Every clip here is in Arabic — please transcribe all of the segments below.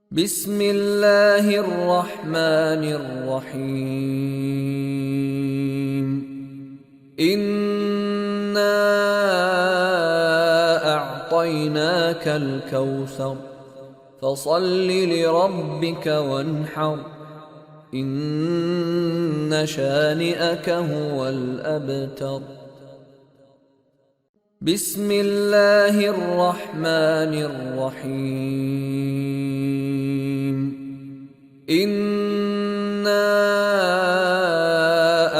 بسم الله الرحمن الرحيم. إنا أعطيناك الكوثر فصل لربك وانحر إن شانئك هو الأبتر. بسم الله الرحمن الرحيم. إنا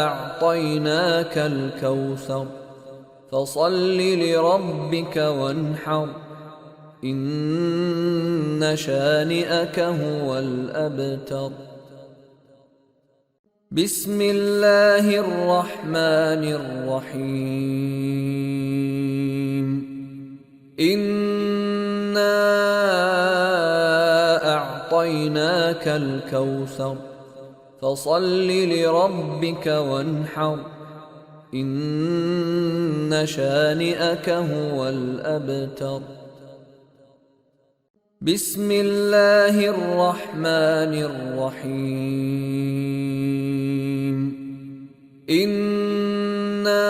أعطيناك الكوثر فصل لربك وانحر إن شانئك هو الأبتر. بسم الله الرحمن الرحيم. إنا أعطيناك الكوثر فصل لربك وانحر إن شانئك هو الأبتر. بسم الله الرحمن الرحيم. إنا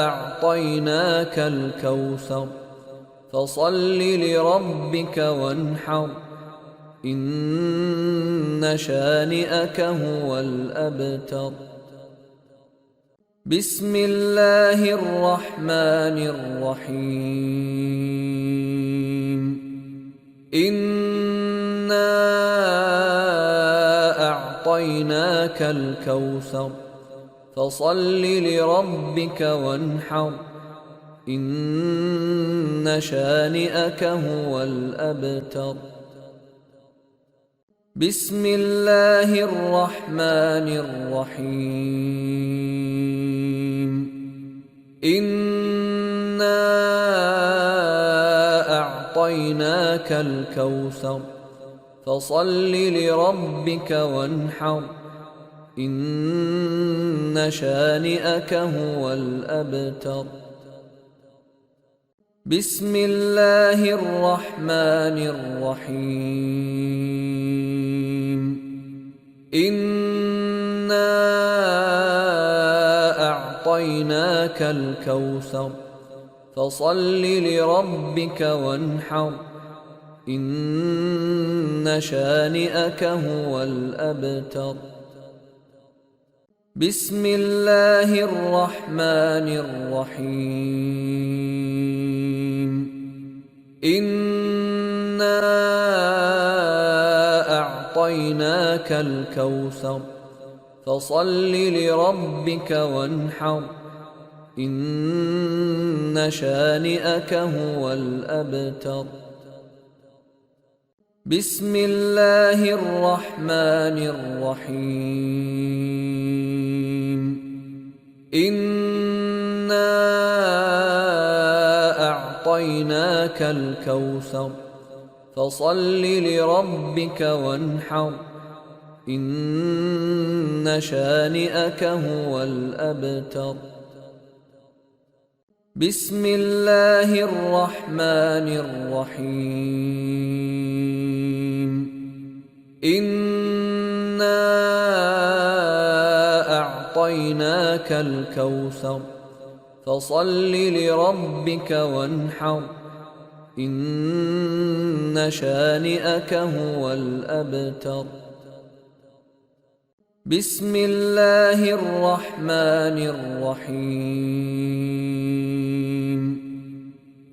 أعطيناك الكوثر فصل لربك وانحر إن شانئك هو الأبتر. بسم الله الرحمن الرحيم. إنا أعطيناك الكوثر فصل لربك وانحر إن شانئك هو الأبتر. بسم الله الرحمن الرحيم. إنا أعطيناك الكوثر فصل لربك وانحر إن شانئك هو الأبتر. بسم الله الرحمن الرحيم. إنا أعطيناك الكوثر فصل لربك وانحر إن شانئك هو الأبتر. بسم الله الرحمن الرحيم. إنا أعطيناك الكوثر فصل لربك وانحر إن شانئك هو الأبتر. بسم الله الرحمن الرحيم. إنا أعطيناك الكوثر فصل لربك وانحر إن شانئك هو الأبتر. بسم الله الرحمن الرحيم. إنا أعطيناك الكوثر فصل لربك وانحر إن شانئك هو الأبتر. بسم الله الرحمن الرحيم.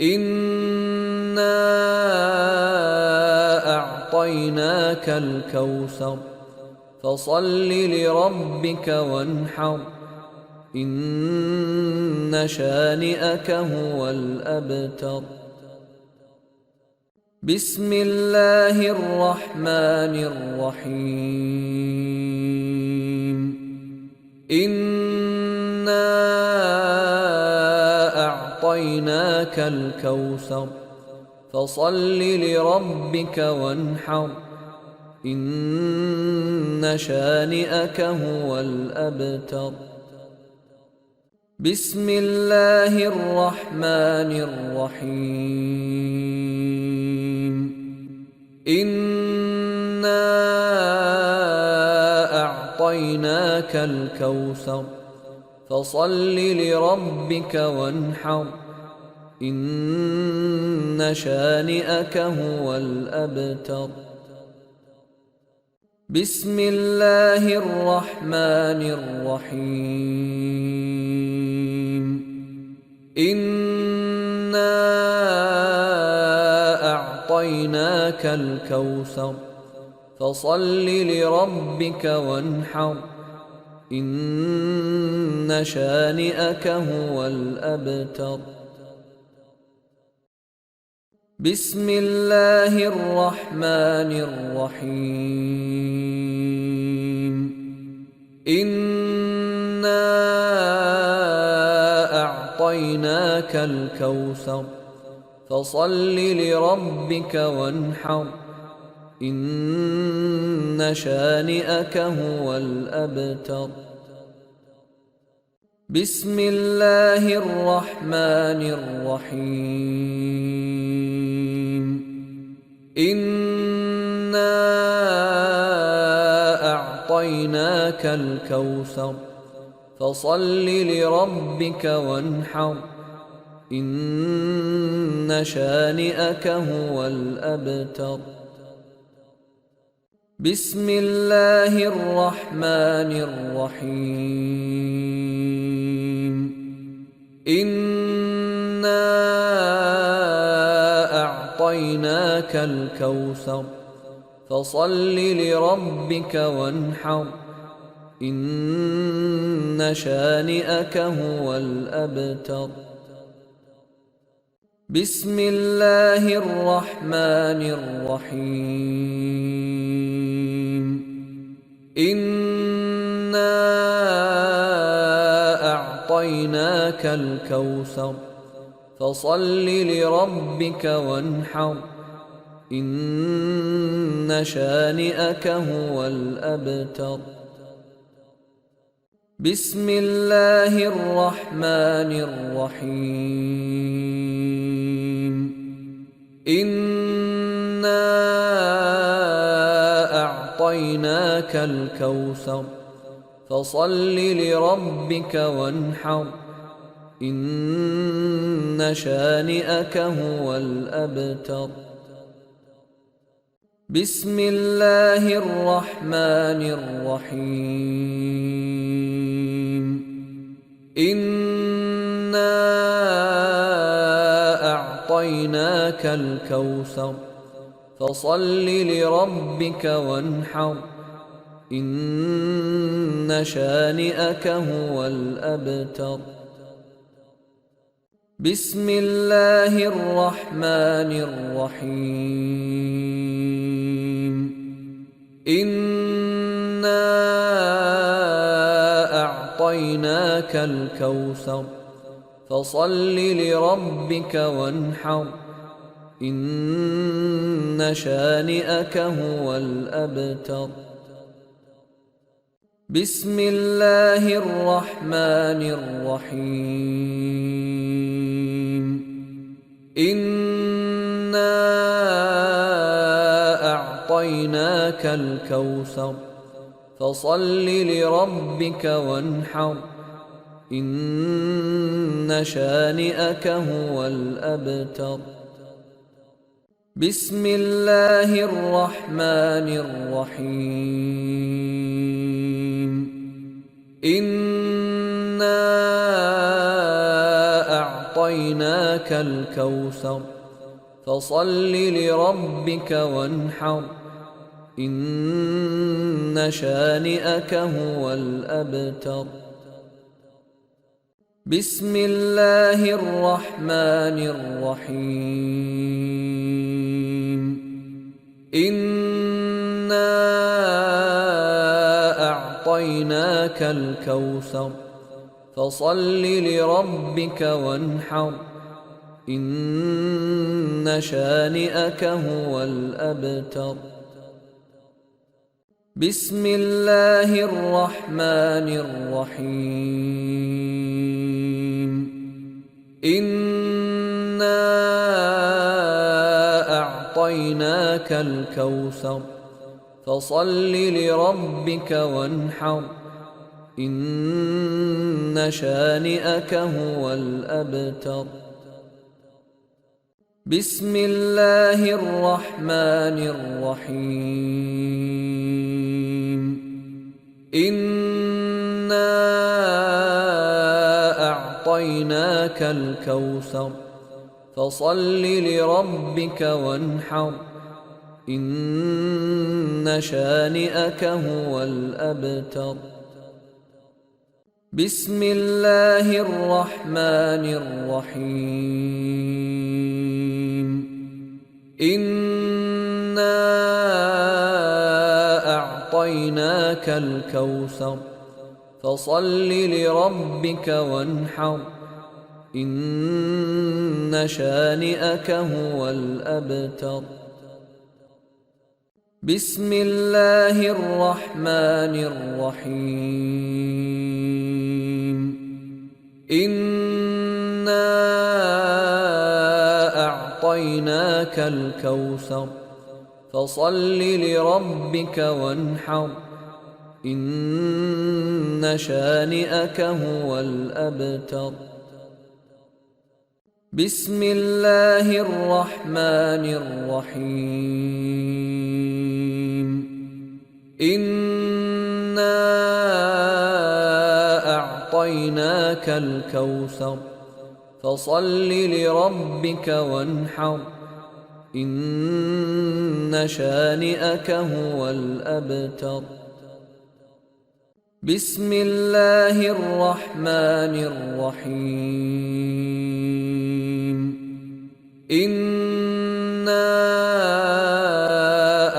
إنا أعطيناك الكوثر فصل لربك وانحر إن شانئك هو الأبتر. بسم الله الرحمن الرحيم. إنا أعطيناك الكوثر فصل لربك وانحر إن شانئك هو الأبتر. بسم الله الرحمن الرحيم. إنا أعطيناك الكوثر فصل لربك وانحر إن شانئك هو الأبتر. بسم الله الرحمن الرحيم. إنا أعطيناك الكوثر فصل لربك وانحر إن شانئك هو الأبتر. بسم الله الرحمن الرحيم. إنا أعطيناك الكوثر فصل لربك وانحر إن شانئك هو الأبتر. بسم الله الرحمن الرحيم. إنا أعطيناك الكوثر فصل لربك وانحر إن شانئك هو الأبتر. بسم الله الرحمن الرحيم. إنا أعطيناك الكوثر فصل لربك وانحر إن شانئك هو الأبتر. بسم الله الرحمن الرحيم. إنا أعطيناك الكوثر فصل لربك وانحر إن شانئك هو الأبتر. بسم الله الرحمن الرحيم. إنا أعطيناك الكوثر فصل لربك وانحر إن شانئك هو الأبتر. بسم الله الرحمن الرحيم. إنا أعطيناك الكوثر فصل لربك وانحر إن شانئك هو الأبتر. بسم الله الرحمن الرحيم. إنا أعطيناك الكوثر فصل لربك وانحر إن شانئك هو الأبتر. بسم الله الرحمن الرحيم. إنا أعطيناك الكوثر فصل لربك وانحر إن شانئك هو الأبتر. بسم الله الرحمن الرحيم. إنا أعطيناك الكوثر فصل لربك وانحر إن شانئك هو الأبتر. بسم الله الرحمن الرحيم. إنا أعطيناك الكوثر فصل لربك وانحر إن شانئك هو الأبتر. بسم الله الرحمن الرحيم. إنا أعطيناك الكوثر فصل لربك وانحر إن شانئك هو الأبتر. بسم الله الرحمن الرحيم. إنا أعطيناك الكوثر فصل لربك وانحر إن شانئك هو الأبتر. بسم الله الرحمن الرحيم. إنا أعطيناك الكوثر فصل لربك وانحر إن شانئك هو الأبتر. بسم الله الرحمن الرحيم. إنا أعطيناك الكوثر فصل لربك وانحر إن شانئك هو الأبتر. بسم الله الرحمن الرحيم. إنا أعطيناك الكوثر فصل لربك وانحر إن شانئك هو الأبتر. بسم الله الرحمن الرحيم. إنا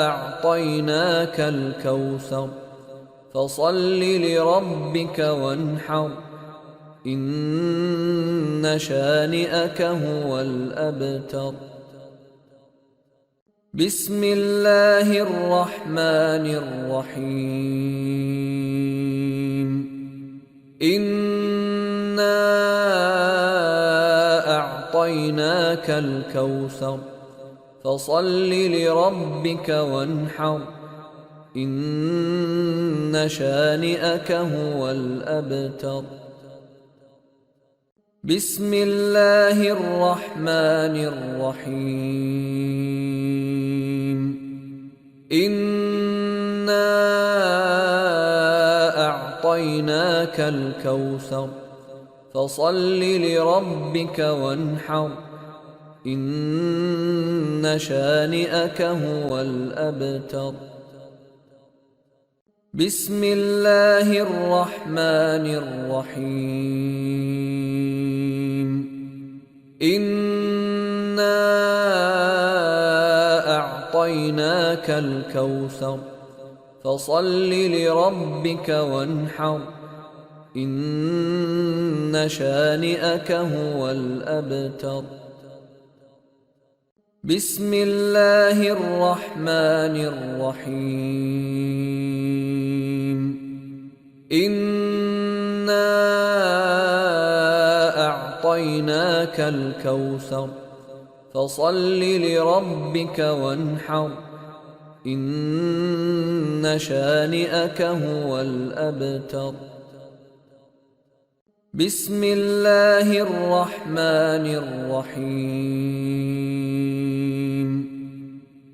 أعطيناك الكوثر فصل لربك وانحر إن شانئك هو الأبتر. بسم الله الرحمن الرحيم. إنا أعطيناك الكوثر فصل لربك وانحر إن شانئك هو الأبتر. بسم الله الرحمن الرحيم. إنا أعطيناك الكوثر فصل لربك وانحر إن شانئك هو الأبتر. بسم الله الرحمن الرحيم. إنا أعطيناك الكوثر فصل لربك وانحر إن شانئك هو الأبتر. بسم الله الرحمن الرحيم. إنا أعطيناك الكوثر فصل لربك وانحر إن شانئك هو الأبتر. بسم الله الرحمن الرحيم.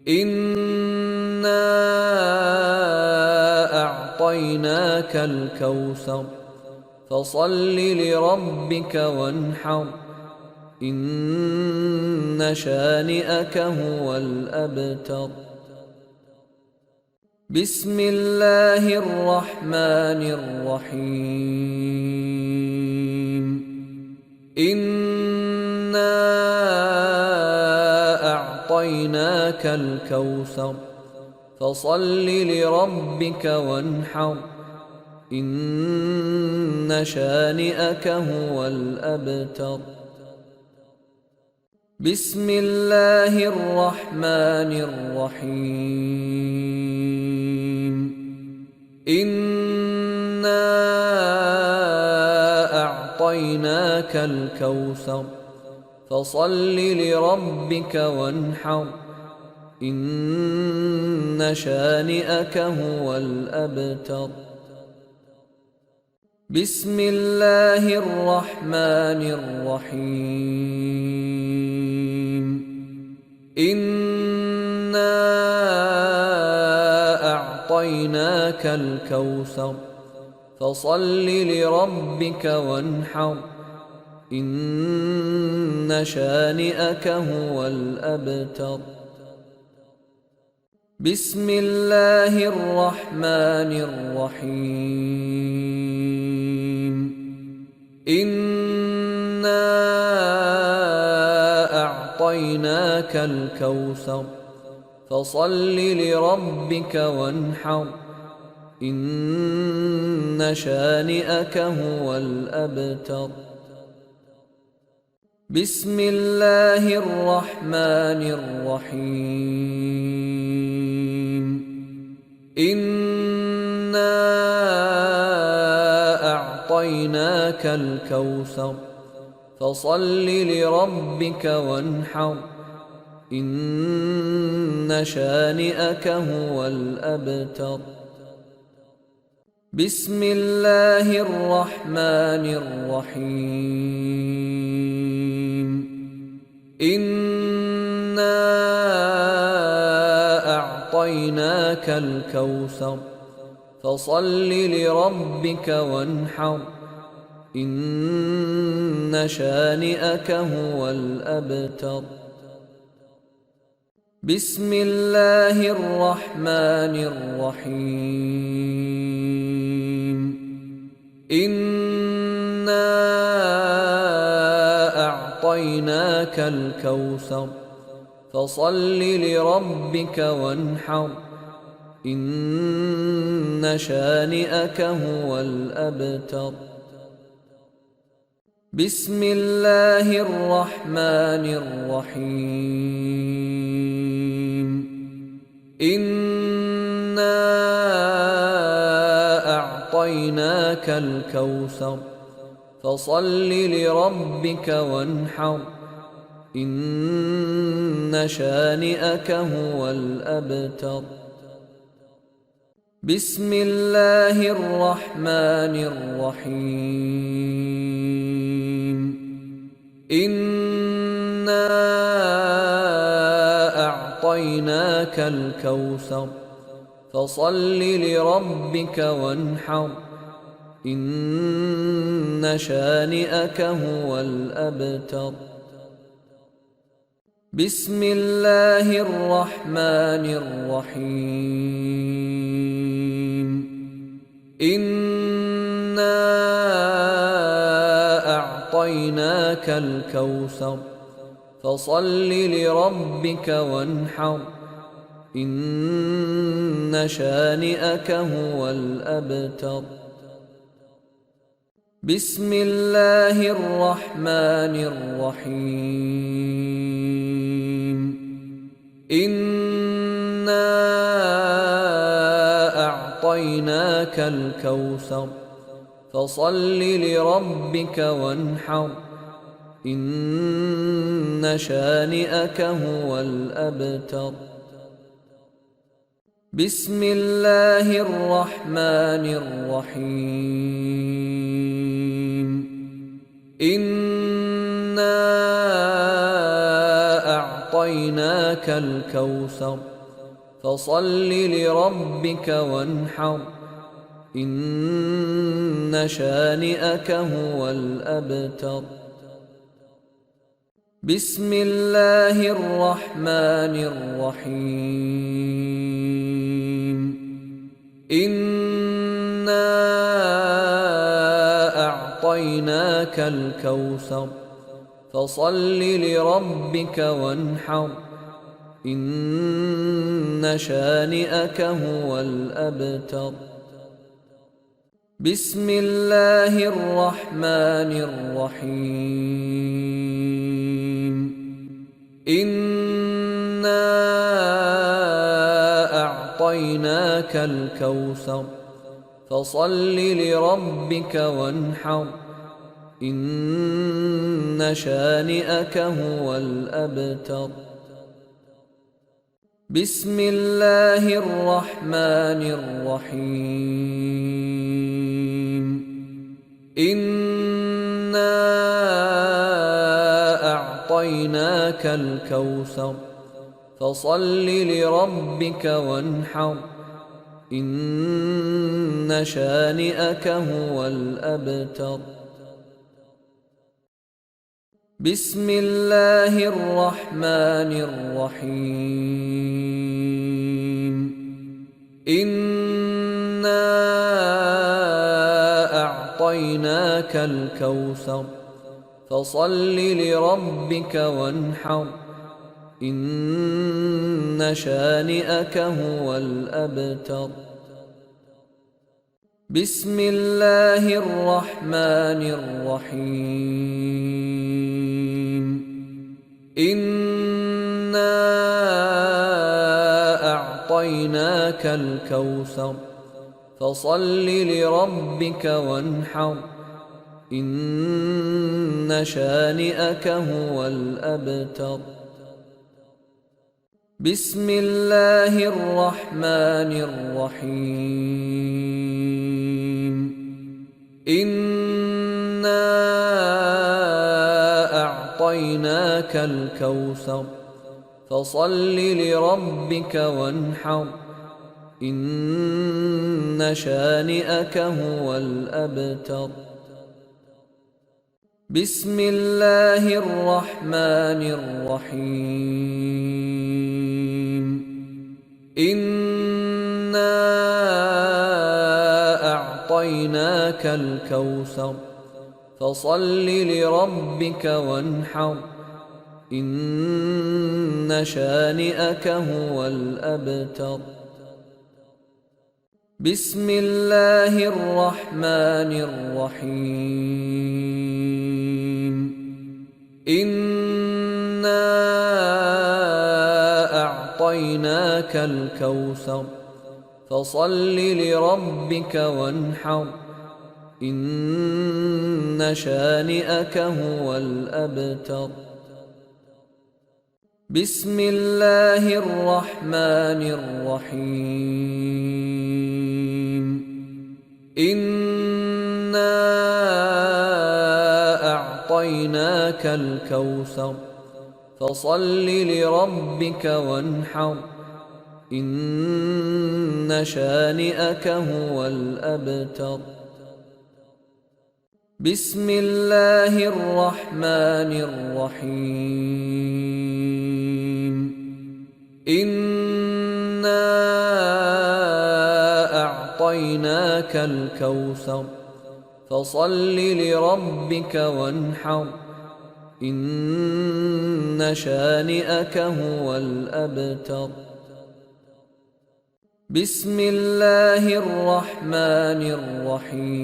إنا أعطيناك الكوثر فصل لربك وانحر إن شانئك هو الأبتر. بسم الله الرحمن الرحيم. إنا أعطيناك الكوثر فصل لربك وانحر إن شانئك هو الأبتر. بسم الله الرحمن الرحيم. إنا أعطيناك الكوثر فصل لربك وانحر إن شانئك هو الأبتر. بسم الله الرحمن الرحيم. إنا أعطيناك الكوثر فصل لربك وانحر إن شانئك هو الأبتر. بسم الله الرحمن الرحيم. إنا أعطيناك الكوثر فصل لربك وانحر إن شانئك هو الأبتر. بسم الله الرحمن الرحيم. إنا أعطيناك الكوثر فصل لربك وانحر إن شانئك هو الأبتر. بسم الله الرحمن الرحيم. إنا أعطيناك الكوثر فصل لربك وانحر إن شانئك هو الأبتر. بسم الله الرحمن الرحيم. إنا أعطيناك الكوثر فصل لربك وانحر إن شانئك هو الأبتر. بسم الله الرحمن الرحيم. إنا أعطيناك الكوثر فصل لربك وانحر إن شانئك هو الأبتر. بسم الله الرحمن الرحيم. إنا أعطيناك الكوثر فصل لربك وانحر إن شانئك هو الأبتر. بسم الله الرحمن الرحيم. إنا أعطيناك الكوثر فصل لربك وانحر إن شانئك هو الأبتر. بسم الله الرحمن الرحيم. إنا أعطيناك الكوثر فصل لربك وانحر إن شانئك هو الأبتر. بسم الله الرحمن الرحيم. إنا أعطيناك الكوثر فصل لربك وانحر إن شانئك هو الأبتر. بسم الله الرحمن الرحيم. إنا أعطيناك الكوثر فصل لربك وانحر إن شانئك هو الأبتر. بسم الله الرحمن الرحيم. إنا أعطيناك الكوثر فصل لربك وانحر إن شانئك هو الأبتر. بسم الله الرحمن الرحيم إنا أعطيناك الكوثر فصل لربك وانحر إن شانئك هو الأبتر بسم الله الرحمن الرحيم إنا أعطيناك الكوثر فصل لربك وانحر إن شانئك هو الأبتر بسم الله الرحمن الرحيم إنا أعطيناك الكوثر فصل لربك وانحر إن شانئك هو الأبتر بسم الله الرحمن الرحيم إنا أعطيناك الكوثر فصل لربك وانحر إن شانئك هو الأبتر بسم الله الرحمن الرحيم إنا أعطيناك الكوثر فصل لربك وانحر إن شانئك هو الأبتر بسم الله الرحمن الرحيم إنا أعطيناك الكوثر فصل لربك وانحر إن شانئك هو الأبتر بسم الله الرحمن الرحيم إنا أعطيناك الكوثر فصل لربك وانحر إن شانئك هو الأبتر بسم الله الرحمن الرحيم إنا أعطيناك الكوثر فصل لربك وانحر إن شانئك هو الأبتر بسم الله الرحمن الرحيم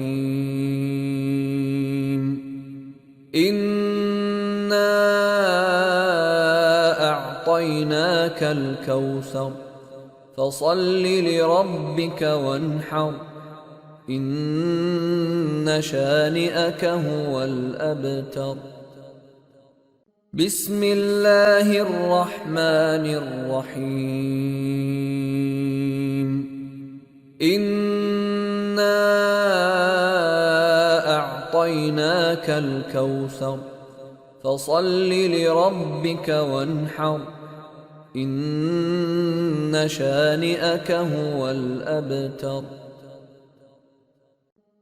إنا أعطيناك الكوثر فصل لربك وانحر إن شانئك هو الأبتر بسم الله الرحمن الرحيم إنا أعطيناك الكوثر فصل لربك وانحر إن شانئك هو الأبتر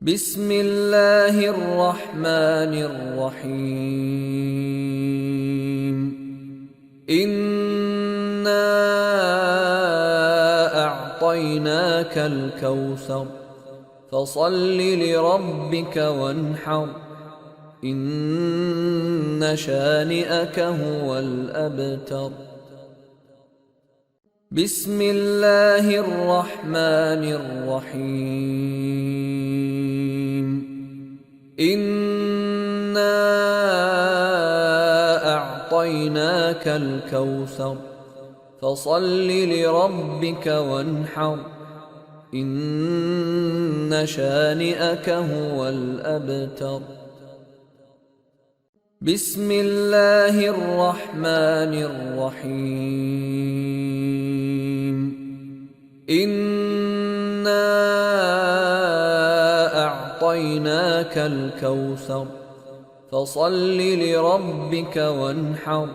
بسم الله الرحمن الرحيم إنا أعطيناك الكوثر فصل لربك وانحر إن شانئك هو الأبتر بسم الله الرحمن الرحيم إنا أعطيناك الكوثر فصل لربك وانحر إن شانئك هو الأبتر بسم الله الرحمن الرحيم إنا أعطيناك الكوثر فصل لربك وانحر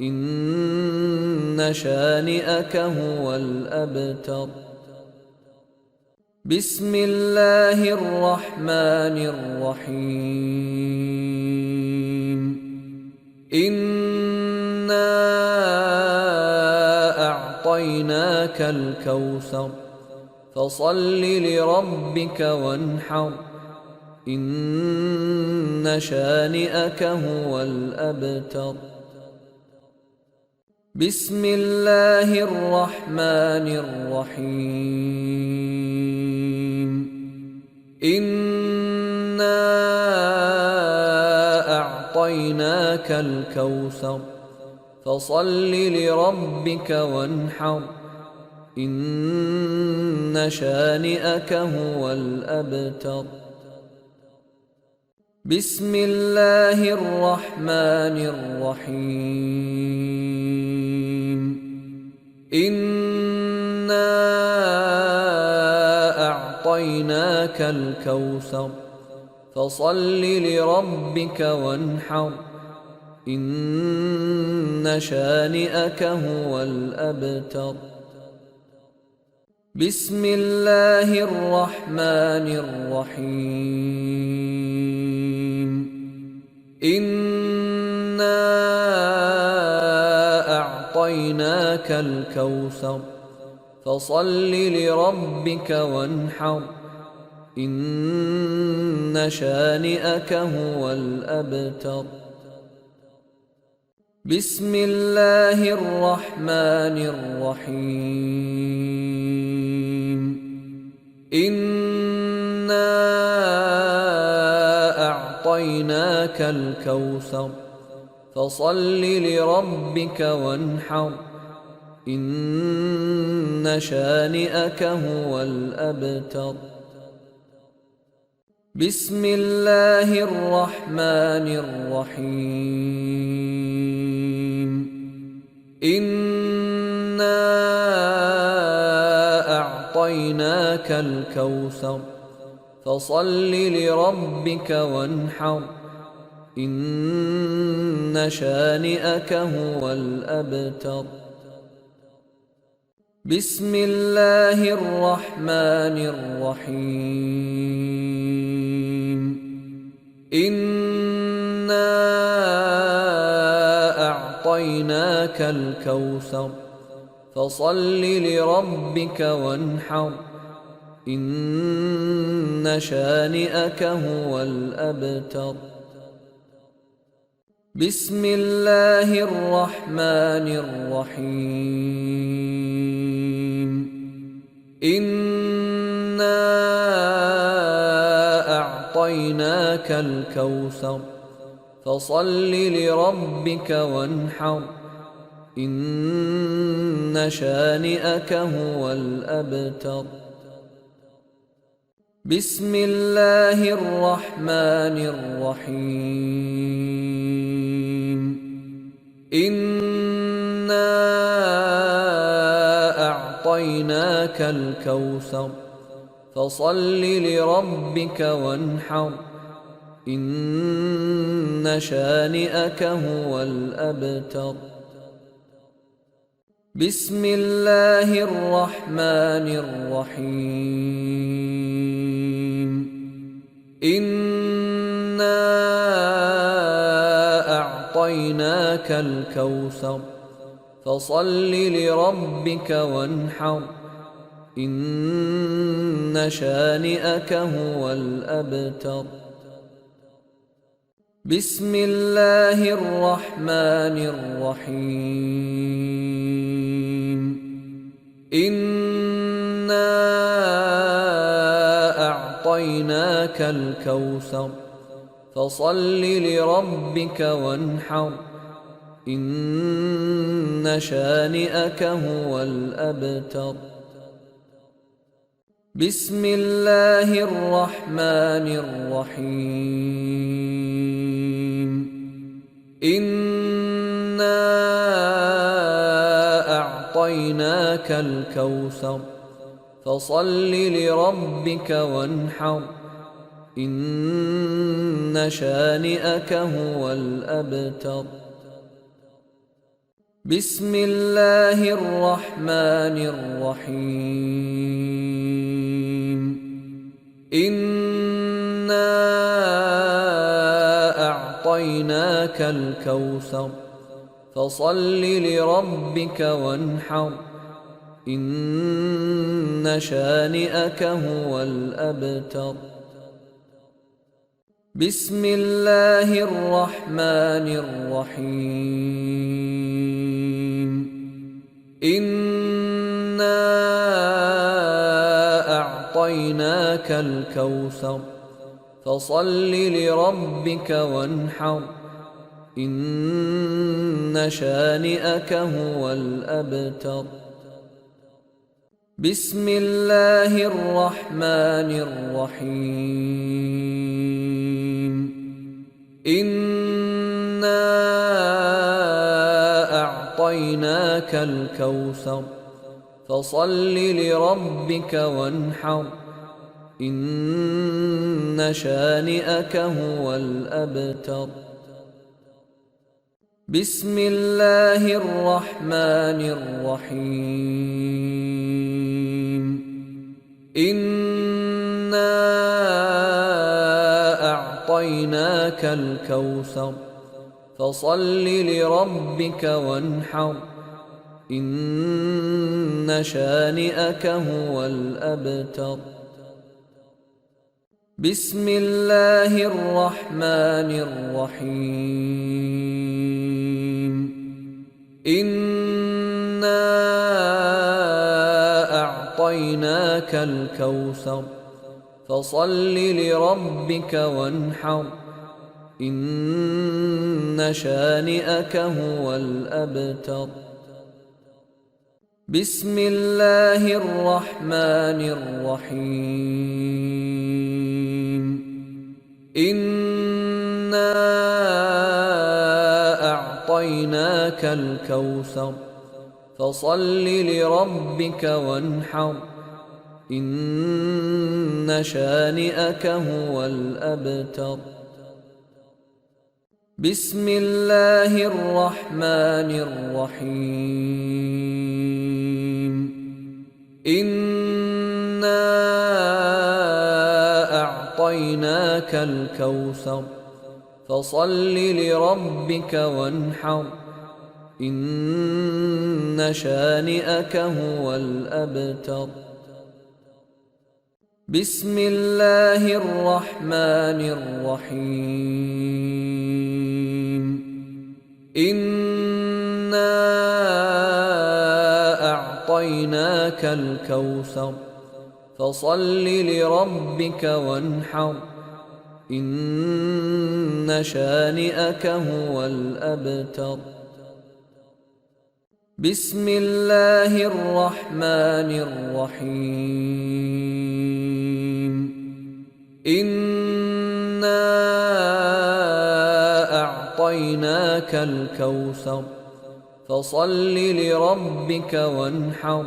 إن شانئك هو الأبتر. بسم الله الرحمن الرحيم. إنا أعطيناك الكوثر فصل لربك وانحر إن شانئك هو الأبتر. بسم الله الرحمن الرحيم. إنا أعطيناك الكوثر فصل لربك وانحر إن شانئك هو الأبتر. بسم الله الرحمن الرحيم. إنا أعطيناك الكوثر فصل لربك وانحر إن شانئك هو الأبتر. بسم الله الرحمن الرحيم. إنا أعطيناك الكوثر فصل لربك وانحر إن شانئك هو الأبتر. بسم الله الرحمن الرحيم. إنا أعطيناك الكوثر فصل لربك وانحر إن شانئك هو الأبتر. بسم الله الرحمن الرحيم. إنا أعطيناك الكوثر فصل لربك وانحر إن شانئك هو الأبتر. بسم الله الرحمن الرحيم. إنا أعطيناك الكوثر فصل لربك وانحر إن شانئك هو الأبتر. بسم الله الرحمن الرحيم. إنا أعطيناك الكوثر فصل لربك وانحر إن شانئك هو الأبتر. بسم الله الرحمن الرحيم. إنا أعطيناك الكوثر فصل لربك وانحر إن شانئك هو الأبتر. بسم الله الرحمن الرحيم. إنا أعطيناك الكوثر فصل لربك وانحر إن شانئك هو الأبتر. بسم الله الرحمن الرحيم. إنا أعطيناك الكوثر فصل لربك وانحر إن شانئك هو الأبتر. بسم الله الرحمن الرحيم. إنا أعطيناك الكوثر فصل لربك وانحر إن شانئك هو الأبتر. بسم الله الرحمن الرحيم. إنا أعطيناك الكوثر فصل لربك وانحر إن شانئك هو الأبتر. بسم الله الرحمن الرحيم. إنا أعطيناك الكوثر فصل لربك وانحر إن شانئك هو الأبتر. بسم الله الرحمن الرحيم. إنا أعطيناك الكوثر فصل لربك وانحر إن شانئك هو الأبتر. بسم الله الرحمن الرحيم. إنا أعطيناك الكوثر فصل لربك وانحر إن شانئك هو الأبتر. بسم الله الرحمن الرحيم. إنا أعطيناك الكوثر فصل لربك وانحر إن شانئك هو الأبتر. بسم الله الرحمن الرحيم. إنا أعطيناك الكوثر فصل لربك وانحر إن شانئك هو الأبتر. بسم الله الرحمن الرحيم. إنا أعطيناك الكوثر فصل لربك وانحر إن شانئك هو الأبتر. بسم الله الرحمن الرحيم. إنا أعطيناك الكوثر فصل لربك وانحر إن شانئك هو الأبتر. بسم الله الرحمن الرحيم. إنا أعطيناك الكوثر فصل لربك وانحر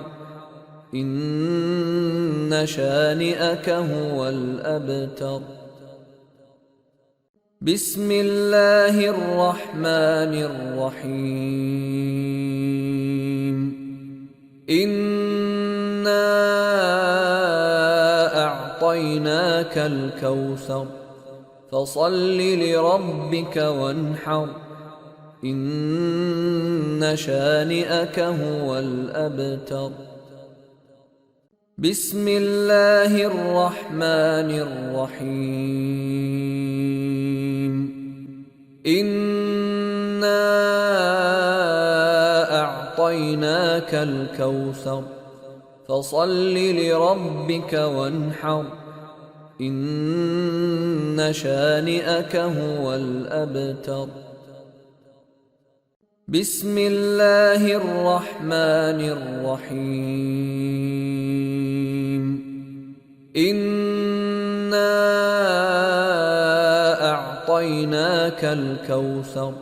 إن شانئك هو الأبتر. بسم الله الرحمن الرحيم. إنا أعطيناك الكوثر فصل لربك وانحر إن شانئك هو الأبتر. بسم الله الرحمن الرحيم. إنا أعطيناك الكوثر فصل لربك وانحر إن شانئك هو الأبتر. بسم الله الرحمن الرحيم. إنا أعطيناك الكوثر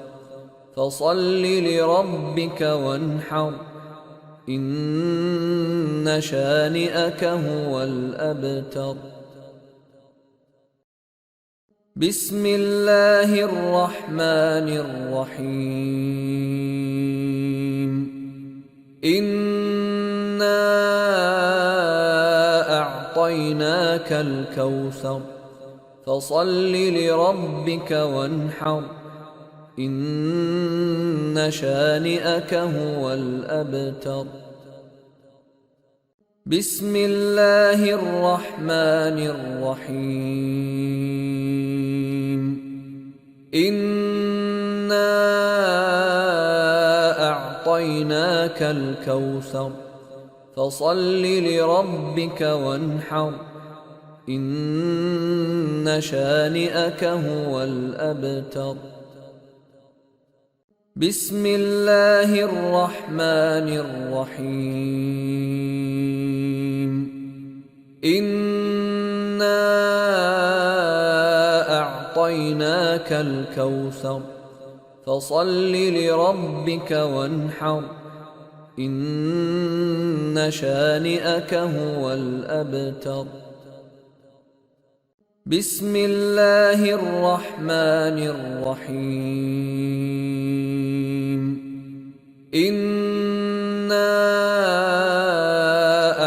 فصل لربك وانحر إن شانئك هو الأبتر. بسم الله الرحمن الرحيم. إنا أعطيناك الكوثر فصل لربك وانحر إن شانئك هو الأبتر. بسم الله الرحمن الرحيم. إنا أعطيناك الكوثر فصل لربك وانحر إن شانئك هو الأبتر. بسم الله الرحمن الرحيم. إنا أعطيناك الكوثر فصل لربك وانحر إن شانئك هو الأبتر. بسم الله الرحمن الرحيم. إنا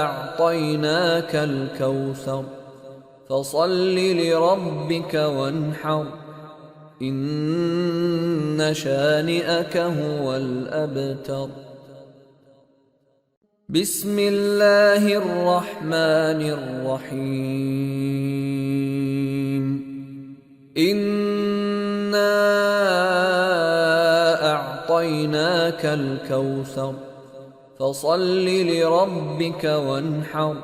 أعطيناك الكوثر فصل لربك وانحر إن شانئك هو الأبتر. بسم الله الرحمن الرحيم. إنا أعطيناك الكوثر فصل لربك وانحر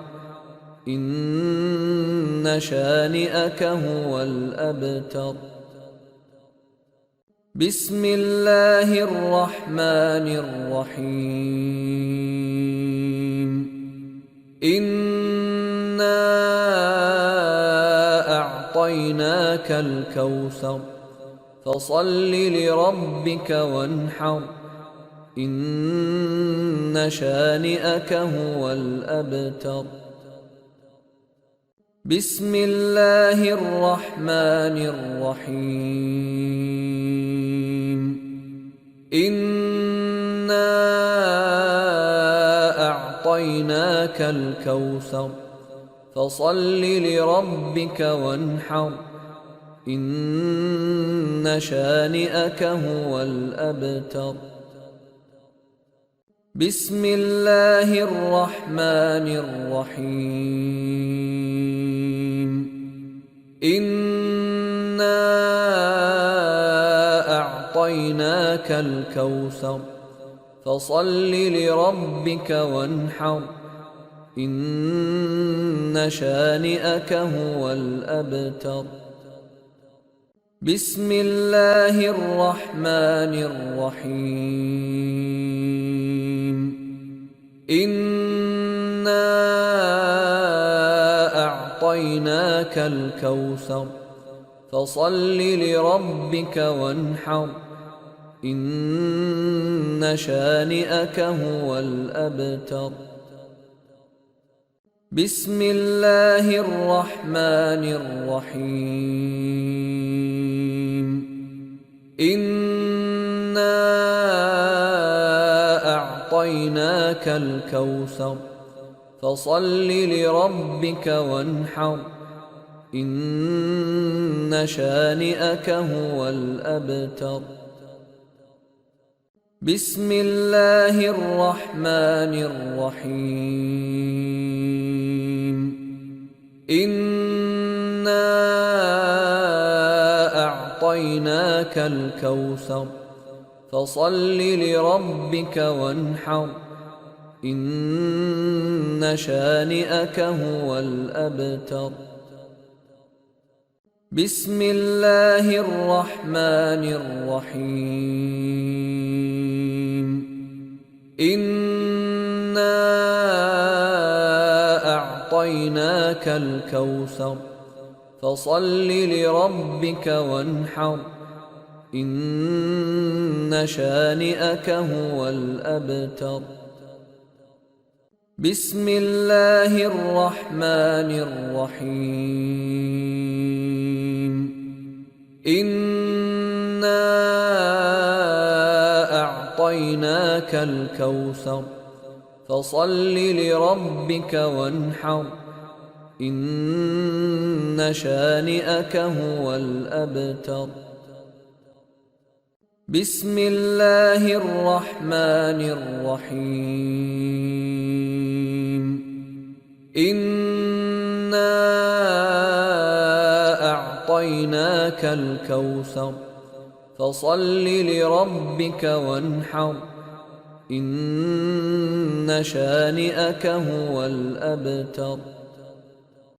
إن شانئك هو الأبتر. بسم الله الرحمن الرحيم. إنا أعطيناك الكوثر فصل لربك وانحر إن شانئك هو الأبتر. بسم الله الرحمن الرحيم. إنا أعطيناك الكوثر فصل لربك وانحر إن شانئك هو الأبتر. بسم الله الرحمن الرحيم. إنا أعطيناك الكوثر فصل لربك وانحر إن شانئك هو الأبتر. بسم الله الرحمن الرحيم. إنا أعطيناك الكوثر فصل لربك وانحر إن شانئك هو الأبتر. بسم الله الرحمن الرحيم. إنا أعطيناك الكوثر فصل لربك وانحر إن شانئك هو الأبتر. بسم الله الرحمن الرحيم. إنا أعطيناك الكوثر فصل لربك وانحر إن شانئك هو الأبتر. بسم الله الرحمن الرحيم. إنا أعطيناك الكوثر فصل لربك وانحر إن شانئك هو الأبتر. بسم الله الرحمن الرحيم إنا أعطيناك الكوثر فصل لربك وانحر إن شانئك هو الأبتر بسم الله الرحمن الرحيم إنا أعطيناك الكوثر فصل لربك وانحر إن شانئك هو الأبتر